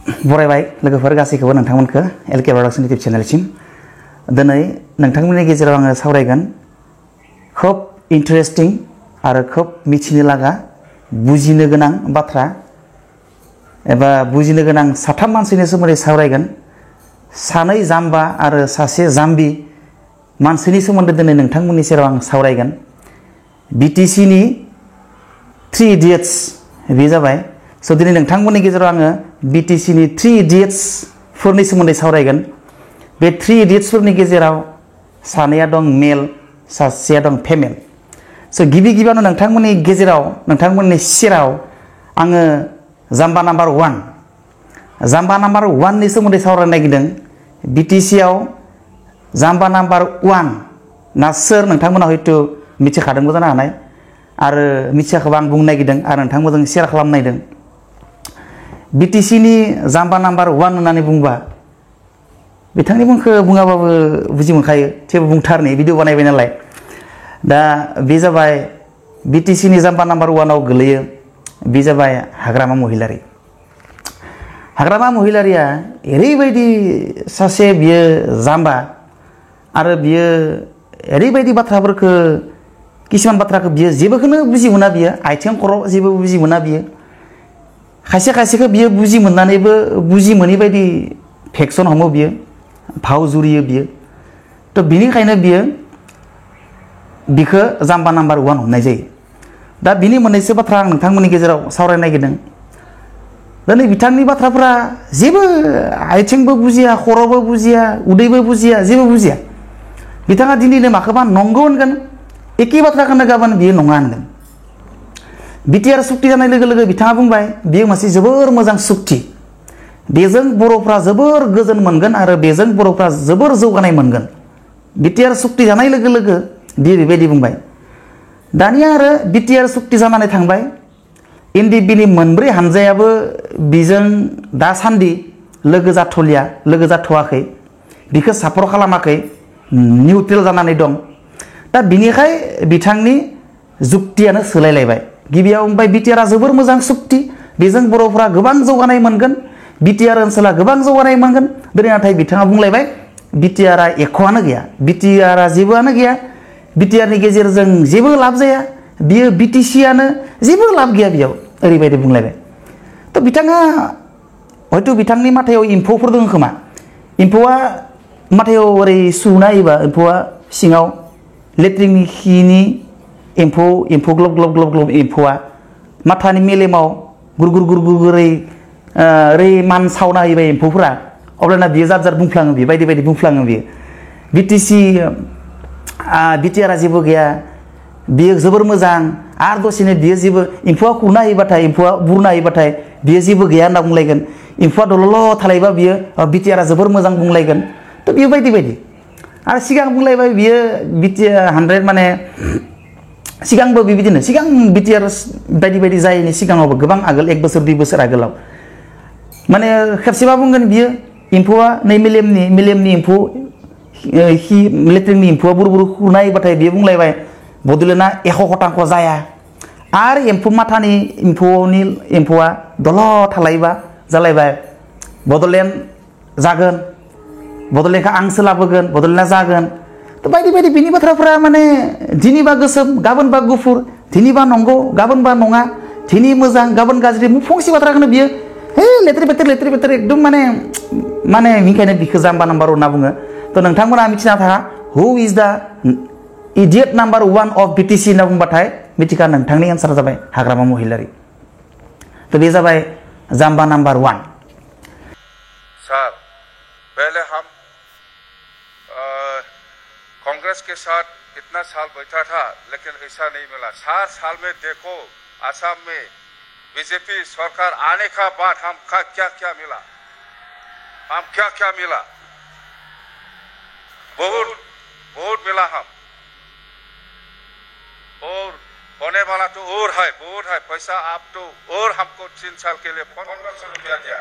बरायबाय लोगोफोर गासैखौबो नोंथांमोनखौ LK production YouTube चेनेलसिम दिनै नोंथांमोननि गेजेराव आङो सावरायगोन खोब इन्टारेस्टिं आरो खोब मिथिनो लागा बुजिनो गोनां बाथ्रा एबा बुजिनो गोनां साथाम मानसिनि सोमोन्दै सावरायगोन सानै जाम्बा आरो सासे जाम्बि मानसिनि सोमोन्दै दिनै नोंथांमोननि सेराव आं सावरायगोन BTC नि 3 इडियट्स बे जाबाय स' दिनै नोंथांमोननि गेजेराव आङो BTC नि 3 इडियट्स फोरनि सोमोन्दै सावरायगोन बे 3 इडियट्स फोरनि गेजेराव सानैया दं मेल सासेया दं फेमेल स' गिबियावनो नोंथांमोननि गेजेराव नोंथांमोननि सेराव आङो जाम्बा नाम्बार 1 जाम्बा नाम्बार 1 नि सोमोन्दै सावरायनो नागिरदों BTC आव जाम्बा नाम्बार 1 ना सोर नोंथांमोना हयथ' मिथिखादोंबो जानो हानाय आरो मिथियाखैबा आं बुंनो नागिरदों आरो नोंथांमोनजों शेयार खालामनो नागिरदों BTC नि जाम्बा नाम्बार 1 होननानै बुंबा बिथांनि मुंखौ बुङाबाबो बुजि मोनखायो थेवबो बुंथारनि भिडिअ बानायबाय नालाय दा बे जाबाय BTC नि जाम्बा नाम्बार 1 आव गोलैयो बे जाबाय हाग्रामा महिलारी हाग्रामा महिलारिया ओरैबायदि सासे बियो जाम्बा आरो बियो ओरैबायदि बाथ्राफोरखौ किसुमान बाथ्राखौ बियो जेबोखौनो बुजि मोना बियो आथिं खर' जेबो बुजि मोना बियो खायसे खायसेखौ बियो बुजि मोननानैबो बुजि मोनै बायदि फेक्सन हमो बियो भाव जुरियो बियो थ' बिनिखायनो बिखौ जाम्बा नाम्बार 1 हमनाय जायो दा बिनि मोननैसो बाथ्रा आं नोंथांमोननि गेजेराव सावरायनो नागिरदों दिनै बिथांनि बाथ्राफोरा जेबो आथिंबो बुजिया खर'बो बुजिया उदैबो बुजिया जेबो बुजिया बिथाङा दिनैनो माखौबा नंगौ होनगोन एखे बाथ्राखौनो गाबोन बियो नङा होनगोन BTR सुक्ति जानाय लोगो लोगो बिथाङा बुंबाय बियो मोनसे जोबोर मोजां सुक्ति बेजों बर'फ्रा जोबोर गोजोन मोनगोन आरो बेजों बर'फ्रा जोबोर जौगानाय मोनगोन BTR सुक्ति जानाय लोगो लोगो बियो बेबायदि बुंबाय दानिया आरो BTR सुक्ति जानानै थांबाय NDP नि मोनब्रै हानजायाबो बिजों दासान्दि लोगो जाथ'लिया लोगो जाथ'वाखै बिखौ सापर्ट खालामाखै निउट्रेल जानानै दं दा बिनिखाय बिथांनि जुक्तियानो सोलायलायबाय गिबियाव बुंबाय BTR आ जोबोर मोजां सुक्ति बेजों बर'फ्रा गोबां जौगानाय मोनगोन BTR ओनसोला गोबां जौगानाय मोनगोन दिनै नाथाय बिथाङा बुंलायबाय BTR आ एख'आनो गैया BTR आ जेबोआनो गैया BTR नि गेजेरजों जेबो लाब जाया बियो BTC आनो जेबो लाब गैया बेयाव ओरैबायदि बुंलायबाय थ' बिथाङा हयथ' बिथांनि माथायाव एम्फौफोर दङ खोमा एम्फौआ माथायाव ओरै सुना होयोबा एम्फौआ सिङाव लेट्रिननि खिनि एम्फौ ग्लब ग्लब ग्लब ग्लब एम्फौआ माथानि मेलेमाव गुरगुरै ओरै मान सावना होयोबा एम्फौफोरा अब्लाना बियो जार बुंफ्लाङो बियो बायदि बायदि बुंफ्लाङो बियो BTR आ जेबो गैया बियो जोबोर मोजां आरो दसेनो बियो जेबो एम्फौआ खुरना होयोबाथाय एम्फौआ बुरना होयोबाथाय बियो जेबो गैया होनना बुंलायगोन एम्फौआ दलल' थालायबा बियो BTR आ जोबोर मोजां बुंलायगोन थ' बियो बायदि बायदि आरो सिगां बुंलायबाय बियो BTR 100 माने सिगांबो बेबायदिनो सिगां BTR बायदि बायदि जायैनि सिगाङावबो गोबां आगोल 1 बोसोर 2 बोसोर आगोलाव माने खेबसेबा बुंगोन बियो एम्फौआ नै मेलेमनि एम्फौ लेट्रिननि एम्फौआ बुरबुर खुरना होयोबाथाय बियो बुंलायबाय बड'लेण्डआ 100% जाया आरो एम्फौ माथानि एम्फौआ दल' थालायबा जालायबाय बड'लेण्ड जागोन बड'लेण्डखौ आंसो लाबोगोन बड'लेण्डआ जागोन थ' बायदि बायदि बिनि बाथ्राफोरा माने दिनैबा गोसोम गाबोनबा गुफुर दिनैबा नंगौ गाबोनबा नङा दिनै मोजां गाबोन गाज्रि फंसे बाथ्राखौनो बियो लेथ्रे बेथ्रे एकदम माने बेनिखायनो बिखौ जाम्बा नाम्बार 1 होनना बुङो थ' नोंथांमोना मिथिना थाङा हु is the idiot number 1 of BTC होनना बुंबाथाय मिथिखा नोंथांनि एन्सारा जाबाय हाग्रामा महिलारी थ' बे जाबाय जाम्बा नाम्बार 1 सर पहले हम कांग्रेस के साथ इतना साल बैठा था लेकिन ऐसा नहीं मिला 7 साल में देखो असम में बीजेपी सरकार आने का बाद हम क्या क्या मिला बहुत मिला हम और होने वाला तो और है बहुत है पैसा आप तो और हमको 3 साल के लिए 1500 रुपया दिया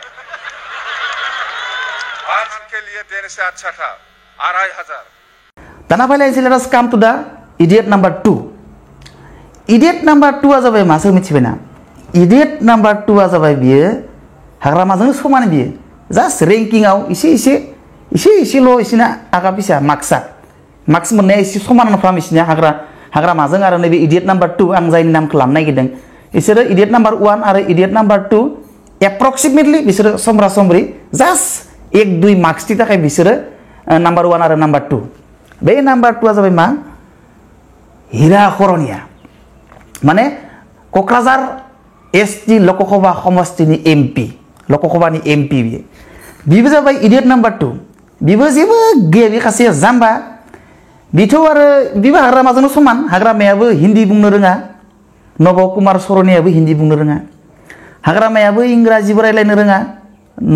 5 साल के लिए देने से अच्छा था 2500 दाना फायलाय let us come to the idiot number 2 idiot number 2 आ जाबाय मासो मिथिबायना idiot number 2 आ जाबाय बियो हाग्रामाजों समान बियो जास्ट रेंकिंआव इसेल' इसिना आगा पिसा मार्क्स मोननाया इसे समानफ्राम इसिना हाग्रामाजों आरो नैबे इडियट नाम्बार 2 आं जायनि नामखौ लानो नागिरदों इसोरो इडियट नाम्बार 1 आरो इडियट नाम्बार 2 एप्रक्सिमेटलि बिसोरो समब्रा समब्रि जास्ट 1-2 मार्क्सनि थाखाय बिसोरो नाम्बार 1 आरो नाम्बार 2 बे नाम्बार 2 आ जाबाय मा हिराखरनिया माने क'क्राझार एसटि लकसभा समष्टिनि एमपि लकसभानि एमपि बिबो जाबाय इडियट नाम्बार 2 बिबो जेबो गैया बे खासे जाम्बा बिथ' आरो बिबो हाग्रामाजों समान हाग्रामायाबो हिन्दी बुंनो रोङा नब कुमार सरनियाबो हिन्दी बुंनो रोङा हाग्रामायाबो इंराजीबो रायलायनो रोङा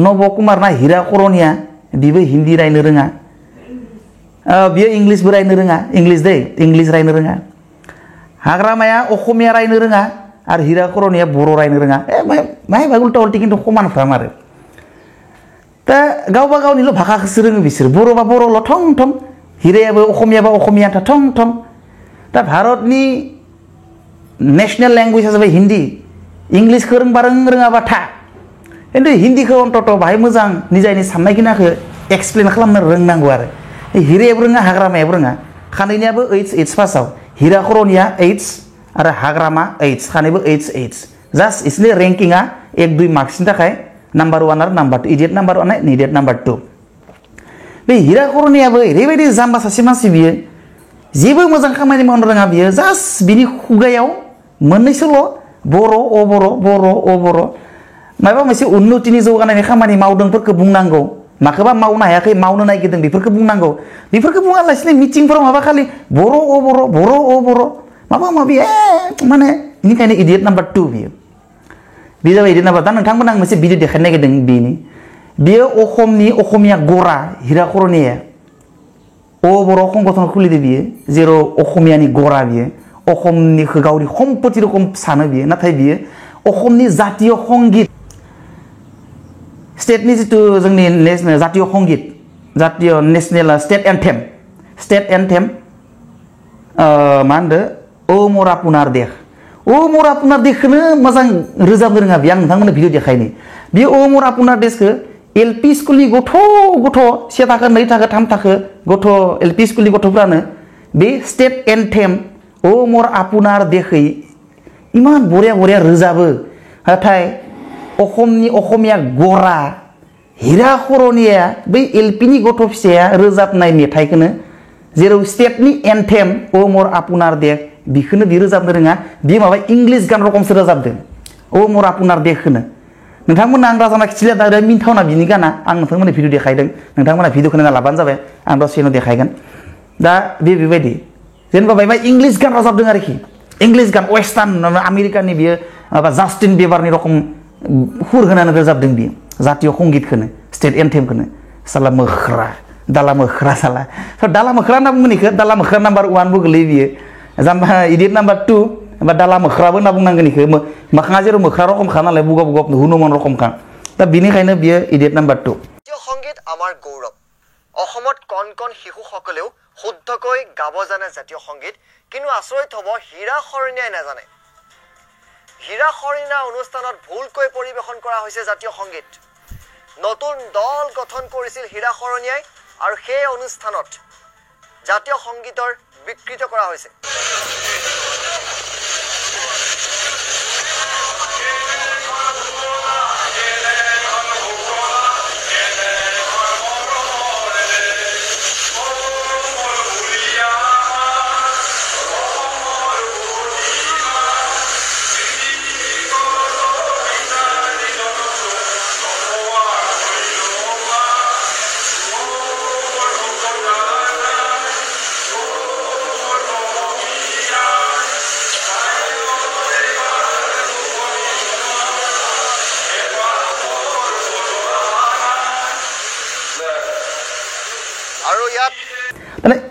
नब कुमारना हिराखरनिया बिबो हिन्दी रायनो रोङा बियो इंलिसबो रायनो रोङा इंलिस रायनो रोङा हाग्रामाया असमिया रायनो रोङा आरो हिराखरनिया बर' रायनो रोङा माहायबा उल्टा उल्टी खिन्थु समानफ्राम आरो दा गावबा गावनिल' भाषाखौसो रोङो बिसोर बर'बा बर'ल' थं थं हिरायाबो असमियाबा असमिया थं थं दा भारतनि नेशनेल लेंगुवेजआ जाबाय हिन्दी इंलिसखौ रोंबा रोङाबा था खिन्थु हिन्दीखौ अन्तत बाहाय मोजां निजायनि साननाय खिनाखौ एक्सप्लेन खालामनो रोंनांगौ आरो हिरायाबो रोङा हाग्रामायाबो रोङा खानैनियाबो ओइस पासाव हिराखरनिया ओइस आरो हाग्रामा ओइस खानैबो ओइस जास्ट इसनि रेंकिंआ 1-2 मार्क्सनि थाखाय नाम्बार 1 आरो number 2 idiot number 1 idiot number 2 बे हिराखरनियाबो ओरैबायदि जाम्बा सासे मानसि बियो जेबो मोजां खामानि मावनो रोङा बियो जास्ट बिनि खुगायाव मोननैसोल' बर' माबा मोनसे उन्नतिनि जौगानायनि खामानि मावदोंफोरखौ बुंनांगौ माखौबा मावनो हायाखै मावनो नागिरदों बेफोरखौ बुंनांगौ बेफोरखौ बुङालासिनो मिटिंफोराव माबा खालि बर' माबा माबि माने बेनिखायनो इडियट नाम्बार 2 बियो बे जाबाय इडियट नाम्बार दा नोंथांमोन आं मोनसे भिडिअ देखायनो नागिरदों बियो असमिया गरा हिराखरनिया बर' संगठन खुलिदों बियो जेराव असमियानि गरा बियो असमनिखौ गावनि सम्पति रखम सानो बियो नाथाय बियो असमनि जातीय संगीत स्टेटनि जितु जोंनि जातीय संगीत जातीय नेशनेल स्टेट एन्थेम मा होनदो ओ मोर आपुनार देशखौनो मोजां रोजाबनो रोङा बियो आं नोंथांमोननो भिडिअ देखायनि बियो ओ मोर आपुनार देशखौ एलपि स्कुलनि गथ' से थाखो 2 थाखो 3 थाखो गथ' एलपि स्कुलनि गथ'फ्रानो बे स्टेट एन्थेम ओ मोर आपुनार देशै इमान बरिया रोजाबो नाथाय असमनि असमिया गरा हिराखरनिया बै एलपिनि गथ' फिसाया रोजाबनाय मेथाइखौनो जेराव स्टेटनि एन्थेम ओ मोर आपुनार देश बिखौनो बि रोजाबनो रोङा बि माबा इंलिस गान रखमसो रोजाबदों ओ मोर आपुनार देशखौनो नोंथांमोना आं राजाना खिथिलिया दा मिन्थावना बिनि गाना आं नोंथांमोननो भिडिअ देखायदों नोंथांमोना भिडिअखौ नायना लाबानो जाबाय आं दसेनो देखायगोन दा बेबायदि जेनेबा बायबा इंलिस गान रोजाबदों आरोखि इंलिस गान वेस्टार्न आमेरिकानि बियो माबा जास्टिन बिबारनि रखम हुर होनानै रोजाबदों बियो जातीय संगीतखौनो स्टेट एन्थेमखौनो साला मोख्रा दाला मोख्रा साला दाला मोख्रा होनना बुङो बेखौ दाला मोख्रा नाम्बार 1 बो गोलैयो बियो जाम्बा इडियट नाम्बार 2 एबा दाला मोख्राबो होनना बुंनांगोन बेखौ मोखाङा जेराव मोख्रा रखमखा नालाय बुगाब हुनुमान रखमखा दा बिनिखायनो बियो इडियट नाम्बार 2 সংগীত আমাৰ গৌৰৱ অসমত কণ শিশুসকলেও শুদ্ধকৈ গাব জানে জাতীয় সংগীত কিন্তু আচৰিত হ'ব হিৰাখৰনিয়াই নাজানে হিৰাখৰনিয়া অনুষ্ঠানত ভুলকৈ পৰিবেশন কৰা হৈছে জাতীয় সংগীত নতুন দল গঠন কৰিছিল হিৰাখৰনিয়াই আৰু সেই অনুষ্ঠানত জাতীয় সংগীতৰ বিকৃত কৰা হৈছে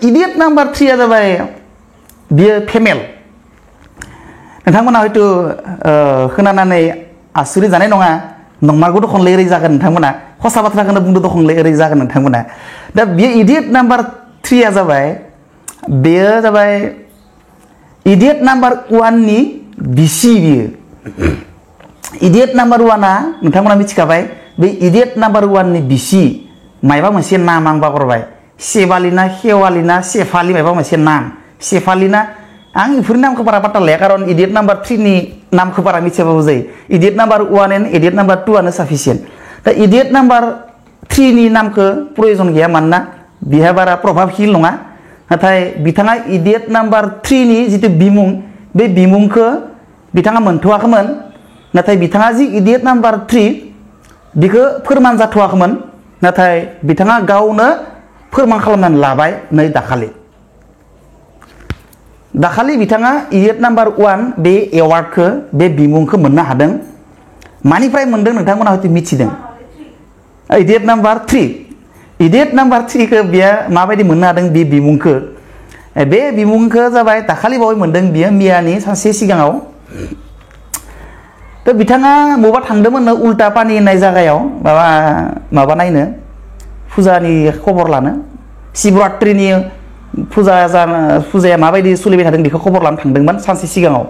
इडियट नाम्बार 3 जाबाय बियो फेमेल नोंथांमोना हयथ' खोनानानै आसुरित जानाय नङा नंमारगौ दखनलै ओरै जागोन नोंथांमोना खसा बाथ्राखौनो बुंदो दखनलै ओरै जागोन नोंथांमोना दा बियो इडियट नाम्बार 3 आ जाबाय बेयो जाबाय इडियट नाम्बार 1 नि बिसि बियो इडियट नाम्बार 1आ नोंथांमोना मिथिखाबाय बे इडियट नाम्बार 1 नि बिसि मायबा मोनसे नाम आं बावगारबाय सेवालिना हेवालिना सेफालि मायबा मोनसे नाम सेफालिना आं इफोरनि नामखौ बारा पात्ता लाया कारन इडियट नाम्बार 3 नि नामखौ बारा मिथियाबाबो जायो idiot number 1 and idiot number 2 आनो साफिसियेन्ट दा इडियट नाम्बार 3 नि नामखौ प्रयोजन गैया मानोना बिहा बारा प्रभाबशील नङा नाथाय बिथाङा इडियट नाम्बार 3 नि जितु बिमुं बे बिमुंखौ बिथाङा मोनथ'वाखैमोन नाथाय बिथाङा जि इडियट नाम्बार 3 बिखौ फोरमान जाथ'वाखैमोन नाथाय बिथाङा गावनो फोरमान खालामनानै लाबाय नै दाखालि बिथाङा इडियट नाम्बार 1 बे एवार्डखौ बे बिमुंखौ मोननो हादों मानिफ्राय मोनदों नोंथांमोना हयथ' मिथिदों इडियट नाम्बार 3 इडियट नाम्बार 3 खौ बियो माबायदि मोननो हादों बे बिमुंखौ बे बिमुंखौ जाबाय दाखालि बावै मोनदों बियो मियानि सानसे सिगाङाव तो बिथाङा मबा थांदोंमोन उल्टा पानि होननाय जायगायाव माबा नायनो फुजानि खबर लानो शिवरात्रिनि फुजाया माबायदि सोलिबाय थादों बेखौ खबर लानो थांदोंमोन सानसे सिगाङाव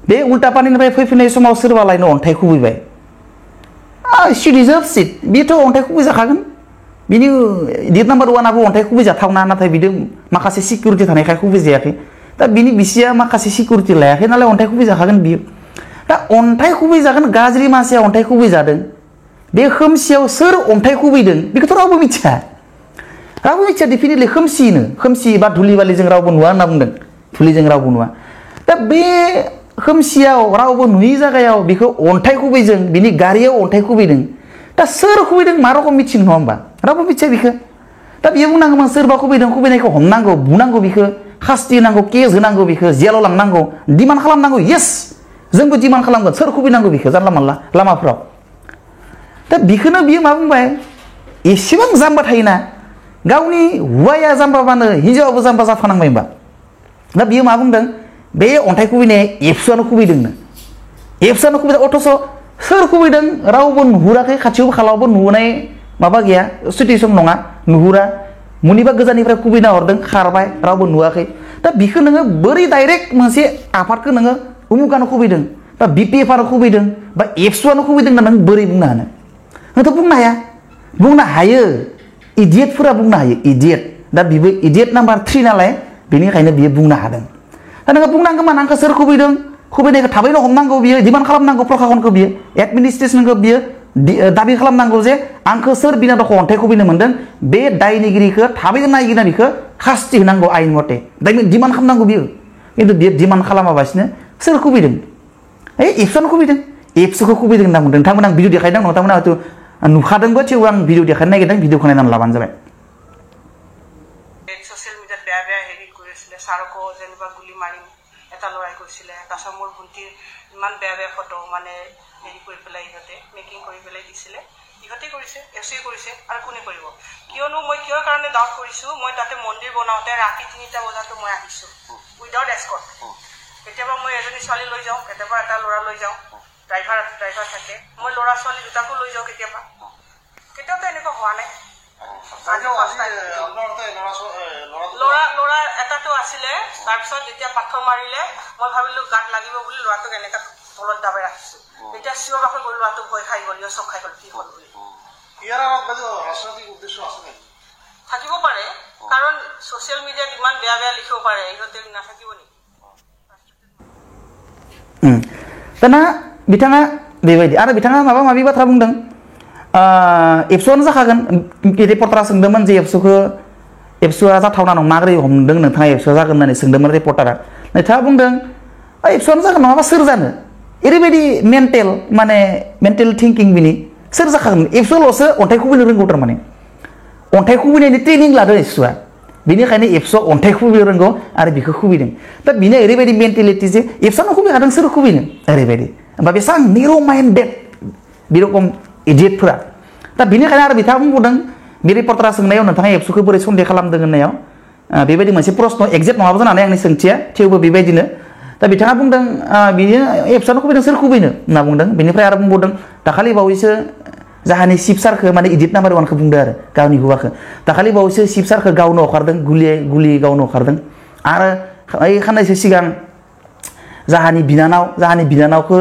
बे उल्टा पानिनिफ्राय फैफिननाय समाव सोरबालायनो अन्थाइ खुबैबाय शी डिजार्भ्स इट बेथ' अन्थाइ खुबैजाखागोन बिनि इडियट नाम्बार 1 आबो अन्थाइ खुबैजाथावना नाथाय बिदि माखासे सिकिउरिटि थानायखाय खुबैजायाखै दा बिनि बिसिया माखासे सिकिउरिटि लायाखै नालाय अन्थाइ खुबैजाखागोन बियो दा अन्थाइ खुबैजागोन गाज्रि मानसिया अन्थाइ खुबैजादों बे खोमसियाव सोर अन्थाइ खुबैदों बेखौथ' रावबो मिथिया डिफिनिटलि खोमसि बा धुलि बालिजों रावबो नुवा होनना बुंदों धुलिजों रावबो नुवा दा बे खोमसियाव रावबो नुयि जायगायाव बेखौ अन्थाइ खुबैजों बिनि गारियाव अन्थाइ खुबैदों दा सोर खुबैदों मा रखम मिथिनो नङा होमबा रावबो मिथिया बेखौ दा बियो बुंनांगौमोन सोरबा खुबैदों खुबैनायखौ हमनांगौ बुनांगौ बेखौ शास्ति होनांगौ केस होनांगौ बेखौ जेलाव लांनांगौ डिमान्ड खालामनांगौ येस जोंबो डिमान्ड खालामगोन सोर खुबैनांगौ बेखौ जानला मानला लामाफोराव दा बेखौनो बियो मा बुंबाय एसेबां जाम्बा थायोना गावनि हौवाया जाम्बाबानो हिन्जावाबो जाम्बा जाफानांबाय होनबा दा बियो मा बुंदों बे अन्थाइ खुबैनाया एबसुआनो खुबैदोंनो अथ'स सोर खुबैदों रावबो नुहुराखै खाथियावबो खालावबो नुनाय माबा गैया सिटुएसन नङा नुहुरा मुनिबा गोजाननिफ्राय खुबैना हरदों खारबाय रावबो नुवाखै दा बिखौ नोङो बोरै डाइरेक्ट मोनसे आफादखौ नोङो उमुकानो खुबैदों बा बिपिएफआनो खुबैदों बा एबसुआनो खुबैदों होनना नों बोरै बुंनो हानो नोंथ' बुंनो हायो इडियटफोरा बुंनो हायो इडियट दा बिबो इडियट नाम्बार 3 नालाय बेनिखायनो बियो बुंनो हादों दा नोङो बुंनांगौमोन आंखौ सोर खुबैदों खुबैनायखौ थाबैनो हमनांगौ बियो डिमान्ड खालामनांगौ प्रशासनखौ बियो एडमिनिस्ट्रेसनखौ बियो दाबि खालामनांगौ जे आंखौ सोर बिना दख अन्थाइ खुबैनो मोनदों बे दायनिगिरिखौ थाबैनो नायगिरना बिखौ शास्ति होनांगौ आयेन मथे डिमान्ड खालामनांगौ बियो खिन्थु बियो डिमान्ड खालामाबासिनो सोर खुबैदों एबसुआनो खुबैदों एबसुखौ खुबैदों होनना बुंदों नोंथांमोना आं भिडिअ देखायदों नोंथांमोना हयथ' नुखादोंबो थेवबो आं भिडिअ देखायनो नागिरदों भिडिअखौ नायनानै लाबानो जाबाय ছ'চিয়েল মিডিয়াত বেয়া বেয়া হেৰি কৰিছিলে ছাৰকো যেনিবা গুলি মাৰিম এটা ল'ৰাই কৈছিলে তাৰপিছত মোৰ ভণ্টিৰ ইমান বেয়া বেয়া ফটো মানে হেৰি কৰি পেলাই ইহঁতে মেকিং কৰি পেলাই দিছিলে ইহঁতে কৰিছে এছুৱে কৰিছে আৰু কোনে কৰিব কিয়নো মই কিহৰ কাৰণে ডাউট কৰিছোঁ মই তাতে মন্দিৰ বনাওঁতে ৰাতি 3টা বজাতো মই আহিছোঁ উইদাউট এস্কৰ্ট কেতিয়াবা মই এজনী ছোৱালী লৈ যাওঁ কেতিয়াবা এটা ল'ৰা লৈ যাওঁ ড্ৰাইভাৰ থাকে মই ল'ৰা ছোৱালী দুটাকো লৈ যাওঁ কেতিয়াওতো এনেকুৱা হোৱা নাই ল'ৰা এটাতো আছিলে তাৰপিছত যেতিয়া পাথৰ মাৰিলে মই ভাবিলোঁ গাত লাগিব বুলি ল'ৰাটোক এনেকৈ তলত দাবাই ৰাখিছোঁ এতিয়া চিঞৰ বাখৰ কৰি ল'ৰাটোক ভয় খাই গ'ল চক খাই গ'ল কি হ'ল বুলি থাকিব পাৰে কাৰণ ছ'চিয়েল মিডিয়াত ইমান বেয়া বেয়া লিখিব পাৰে ইহঁতে নাথাকিব নেকি दाना बिथाङा बेबायदि आरो बिथाङा माबा माबि बाथ्रा बुंदों एबसुआनो जाखागोन रिपर्टारा सोंदोंमोन जे एबसुआ जाथावना नङा माबोरै हमदों नोंथाङा एबसुआ जागोन होननानै सोंदोंमोन रिपर्टारा नोंथाङा बुंदों एबसुआनो जागोन नङाबा सोर जानो ओरैबायदि मेन्टेल थिंकिं बिनि सोर जाखागोन एबसुआल'सो अन्थाइ खुबैनो रोंगौ थारमाने अन्थाइ खुबैनायनि ट्रेनिं लादों एबसुआ बेनिखायनो एबसुआ अन्थाइ खुबैनो रोंगौ आरो बिखौ खुबैदों दा बिनो ओरैबायदि मेन्टेलिटि जे एबसुआनो खुबैखादों सोर खुबैनो ओरैबायदि होमबा बेसेबां निर' माइन्डेड बे रखम इडियटफोरा दा बेनिखायनो आरो बिथाङा बुंबावदों बे रिपर्टारा सोंनायाव नोंथाङा एबसुखौ बोरै सन्देह खालामदों होननायाव बेबायदि मोनसे प्रश्न एक्जेक्ट नङाबो जानानै आंनि सोंथिया थेवबो बेबायदिनो दा बिथाङा बुंदों बियो एबसुआनो खुबैदों सोर खुबैनो होनना बुंदों बेनिफ्राय आरो बुंबावदों दाखालि बावैसो जाहानि शिब सारखौ माने इडियट नाम्बार 1खौ बुंदों आरो गावनि हौवाखौ दाखालि बावैसो शिब सारखौ गावनो हखारदों गुलि गावनो हखारदों आरो खाननैसो सिगां जाहानि बिनानावखौ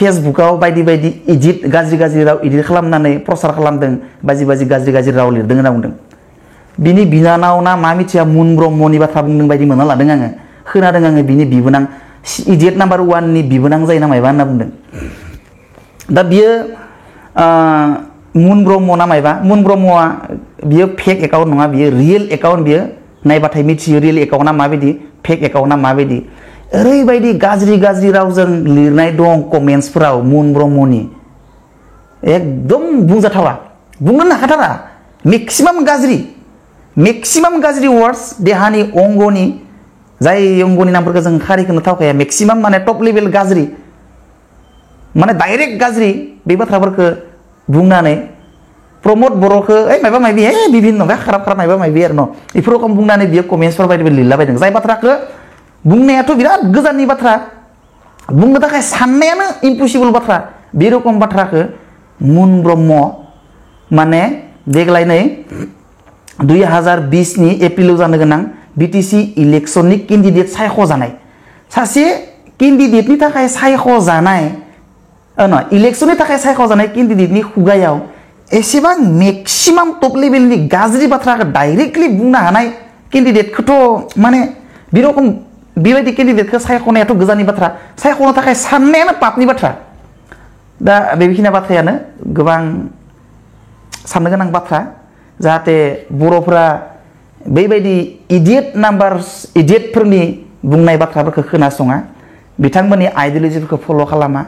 फेसबुकाव बायदि बायदि इडिट गाज्रि राव इडिट खालामनानै प्रसार खालामदों बायदि गाज्रि राव लिरदों होनना बुंदों बिनि बिनानाव ना मा मिथिया मुन ब्रह्मनि बाथ्रा बुंदों बायदि मोनना लादों आङो खोनादों आङो बिनि बिबोनां इडिट नाम्बार 1 नि बिबोनां जायो ना मायबा होनना बुंदों दा बियो मुन ब्रह्म ना मायबा मुन ब्रह्मआ बियो फेक एकाउन्ट नङा बियो रियेल एकाउन्ट बियो नायबाथाय मिथियो रियेल एकाउन्टआ माबायदि फेक एकाउन्टआ माबायदि ओरैबायदि गाज्रि रावजों लिरनाय दं कमेन्ट्सफोराव मुन ब्रह्मनि एकदम बुंजाथावा बुंनो हाखाथारा मेक्सिमाम गाज्रि वर्ड्स देहानि अंगनि जाय अंगनि नामफोरखौ जों खारिखौनो थावखाया मेक्सिमाम माने टप लेभेल गाज्रि माने डाइरेक्ट गाज्रि बे बाथ्राफोरखौ बुंनानै प्रमोद बर'खौ मायबा मायबि बिभिन्न खाराब मायबा मायबि आरो न बेफोर रखम बुंनानै बियो कमेन्ट्सफोर बायदि लिरलाबायदों जाय बाथ्राखौ बुंनायाथ' बिराद गोजाननि बाथ्रा बुंनो थाखाय साननायानो इम्पसिबल बाथ्रा बे रखम बाथ्राखौ मुन ब्रह्म माने देग्लाय नै 2020 नि एप्रिलाव जानो गोनां बिटिसि इलेक्शननि केन्डिडेट सायख'जानाय सासे केन्डिडेटनि थाखाय सायख'जानाय इलेक्शननि थाखाय सायख'जानाय केन्डिडेटनि खुगायाव एसेबां मेक्सिमाम टप लेभेलनि गाज्रि बाथ्राखौ डाइरेक्टलि बुंनो हानाय केन्डिडेटखौथ' माने बे रखम बेबायदि केन्डिडेटखौ सायख'नायाथ' गोजाननि बाथ्रा सायख'नो थाखाय साननायानो पापनि बाथ्रा दा बेखिनि बाथ्रायानो गोबां साननो गोनां बाथ्रा जाहाथे बर'फोरा बेबायदि इडियटफोरनि बुंनाय बाथ्राफोरखौ खोनासङा बिथांमोननि आइडियलजिफोरखौ फल' खालामा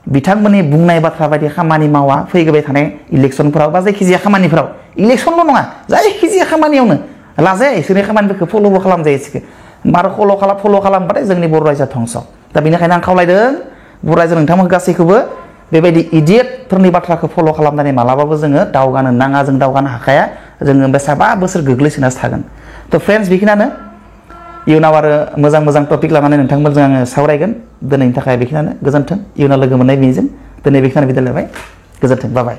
बिथांमोननि बुंनाय बाथ्रा बायदि खामानि मावा फैबाय थानाय इलेक्शनफोराव बा जायखिजाया खामानिफोराव इलेक्शनल' नङा जायखिजाया खामानियावनो लाजाया इसोरनि खामानिफोरखौ फल'बो खालामजायो इसोरखौ मार फल' खालामबाथाय जोंनि बर' रायजोआ धंस दा बेनिखायनो आं खावलायदों बर' रायजो नोंथांमोन गासैखौबो बेबायदि इडियटफोरनि बाथ्राखौ फल' खालामनानै मालाबाबो जोङो दावगानो नाङा जों दावगानो हाखाया जोङो बेसेबा बोसोर गोग्लैसोनासो थागोन थ' फ्रेन्ड्स बेखिनियानो इयुनाव आरो मोजां टपिक लानानै नोंथांमोनजों आङो सावरायगोन दिनैनि थाखाय बेखिनियानो गोजोन्थों इयुनाव लोगो मोननाय मिजिं दिनै बेखिनियानो बिदाय लाबाय गोजोन्थों बाय